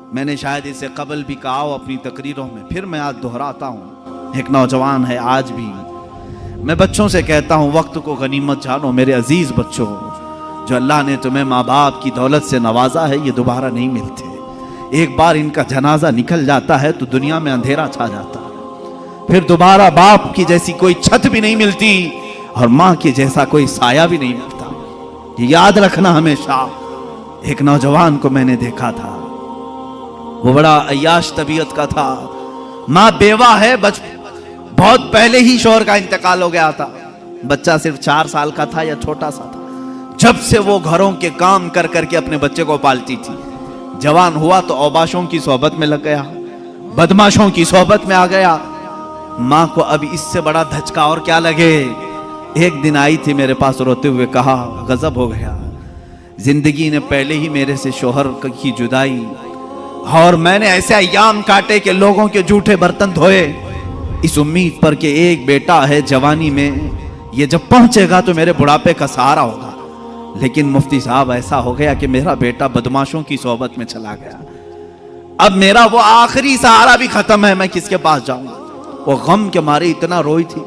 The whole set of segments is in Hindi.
मैंने शायद इसे कबल भी कहा हो अपनी तकरीरों में, फिर मैं आज दोहराता हूँ। एक नौजवान है, आज भी मैं बच्चों से कहता हूँ वक्त को गनीमत जानो मेरे अजीज बच्चों। जो अल्लाह ने तुम्हें माँ बाप की दौलत से नवाजा है ये दोबारा नहीं मिलते। एक बार इनका जनाजा निकल जाता है तो दुनिया में अंधेरा छा जाता है। फिर दोबारा बाप की जैसी कोई छत भी नहीं मिलती और माँ के जैसा कोई साया भी नहीं मिलता। ये याद रखना हमेशा। एक नौजवान को मैंने देखा था, वो बड़ा अय्याश तबीयत का था। माँ बेवा है, बहुत पहले ही शौहर का इंतकाल हो गया था। बच्चा सिर्फ 4 साल का था या छोटा सा था। जब से वो घरों के काम कर करके अपने बच्चे को पालती थी। जवान हुआ तो औबाशों की सोहबत में लग गया, बदमाशों की सोहबत में आ गया। माँ को अब इससे बड़ा धचका और क्या लगे। एक दिन आई थी मेरे पास रोते हुए, कहा गजब हो गया, जिंदगी ने पहले ही मेरे से शौहर की जुदाई, और मैंने ऐसे अय्याम काटे कि लोगों के जूठे बर्तन धोए इस उम्मीद पर कि एक बेटा है जवानी में, ये जब पहुंचेगा तो मेरे बुढ़ापे का सहारा होगा। लेकिन मुफ्ती साहब ऐसा हो गया कि मेरा बेटा बदमाशों की सोहबत में चला गया। अब मेरा वो आखिरी सहारा भी खत्म है, मैं किसके पास जाऊंगा। वो गम के मारे इतना रोई थी।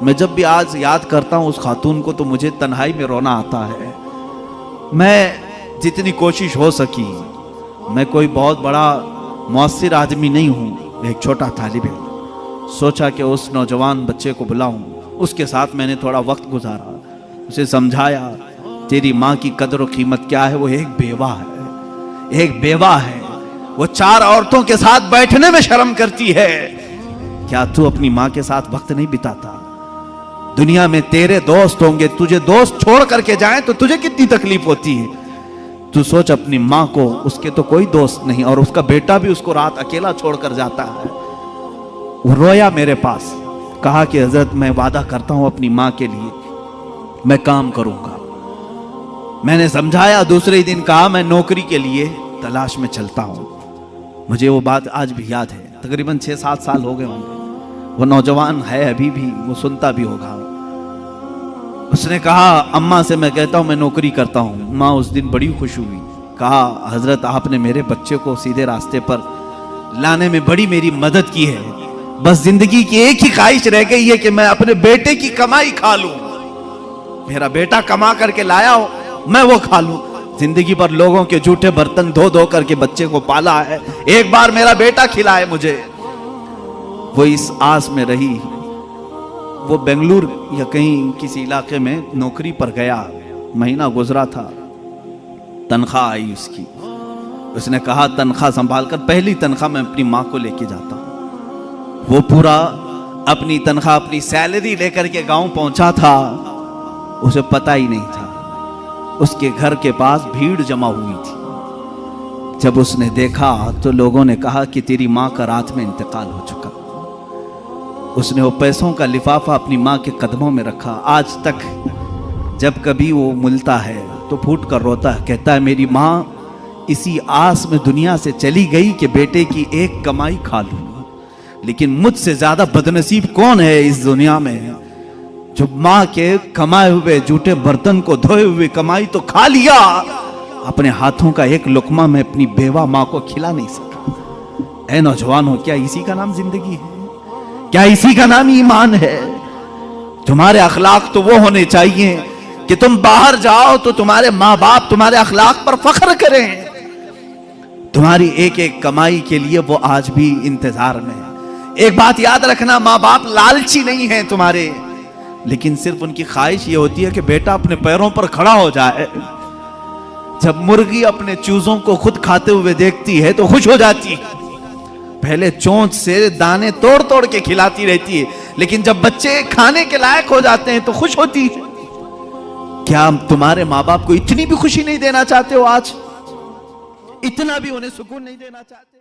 मैं जब भी आज याद करता हूं उस खातून को तो मुझे तन्हाई में रोना आता है। मैं जितनी कोशिश हो सकी, मैं कोई बहुत बड़ा मुअस्सिर आदमी नहीं हूं, एक छोटा तालिब इल्म। सोचा कि उस नौजवान बच्चे को बुलाऊं। उसके साथ मैंने थोड़ा वक्त गुजारा, उसे समझाया तेरी माँ की कदर और कीमत क्या है। वो एक बेवा है, एक बेवा है। वो 4 औरतों के साथ बैठने में शर्म करती है। क्या तू अपनी माँ के साथ वक्त नहीं बिताता? दुनिया में तेरे दोस्त होंगे, तुझे दोस्त छोड़ करके जाएं तो तुझे कितनी तकलीफ होती है। तू सोच अपनी माँ को, उसके तो कोई दोस्त नहीं और उसका बेटा भी उसको रात अकेला छोड़कर जाता है। वो रोया मेरे पास, कहा कि हजरत मैं वादा करता हूं अपनी माँ के लिए मैं काम करूंगा। मैंने समझाया। दूसरे दिन कहा मैं नौकरी के लिए तलाश में चलता हूं। मुझे वो बात आज भी याद है, तकरीबन 6-7 साल हो गए होंगे। वो नौजवान है अभी भी, वो सुनता भी होगा। उसने कहा अम्मा से मैं कहता हूं मैं नौकरी करता हूं। माँ उस दिन बड़ी खुश हुई, कहा हजरत आपने मेरे बच्चे को सीधे रास्ते पर लाने में बड़ी मेरी मदद की है। बस जिंदगी की एक ही ख्वाहिश रह गई है कि मैं अपने बेटे की कमाई खा लूं। मेरा बेटा कमा करके लाया हो, मैं वो खा लूं। जिंदगी पर लोगों के जूठे बर्तन धो धो करके बच्चे को पाला है, एक बार मेरा बेटा खिलाए मुझे। वो इस आस में रही। वो बेंगलुरु या कहीं किसी इलाके में नौकरी पर गया। महीना गुजरा था, तनख्वाह आई उसकी। उसने कहा तनख्वाह संभाल कर, पहली तनख्वाह मैं अपनी माँ को लेके जाता हूँ। वो पूरा अपनी तनख्वाह, अपनी सैलरी लेकर के गांव पहुंचा था। उसे पता ही नहीं था उसके घर के पास भीड़ जमा हुई थी। जब उसने देखा तो लोगों ने कहा कि तेरी माँ का रात में इंतकाल हो चुका। उसने वो पैसों का लिफाफा अपनी माँ के कदमों में रखा। आज तक जब कभी वो मिलता है तो फूट कर रोता है, कहता है मेरी माँ इसी आस में दुनिया से चली गई कि बेटे की एक कमाई खा लूं। लेकिन मुझसे ज्यादा बदनसीब कौन है इस दुनिया में जो माँ के कमाए हुए जूठे बर्तन को धोए हुए कमाई तो खा लिया, अपने हाथों का एक लुकमा में अपनी बेवा माँ को खिला नहीं सका। ऐ नौजवान हो, क्या इसी का नाम जिंदगी है? क्या इसी का नाम ईमान है? तुम्हारे अखलाक तो वो होने चाहिए कि तुम बाहर जाओ तो तुम्हारे माँ बाप तुम्हारे अखलाक पर फख्र करें। तुम्हारी एक एक कमाई के लिए वो आज भी इंतजार में है। एक बात याद रखना, माँ बाप लालची नहीं है तुम्हारे, लेकिन सिर्फ उनकी ख्वाहिश ये होती है कि बेटा अपने पैरों पर खड़ा हो जाए। जब मुर्गी अपने चूजों को खुद खाते हुए देखती है तो खुश हो जाती है। पहले चोंच से दाने तोड़ तोड़ के खिलाती रहती है, लेकिन जब बच्चे खाने के लायक हो जाते हैं तो खुश होती है। क्या तुम्हारे माँ बाप को इतनी भी खुशी नहीं देना चाहते हो? आज इतना भी उन्हें सुकून नहीं देना चाहते?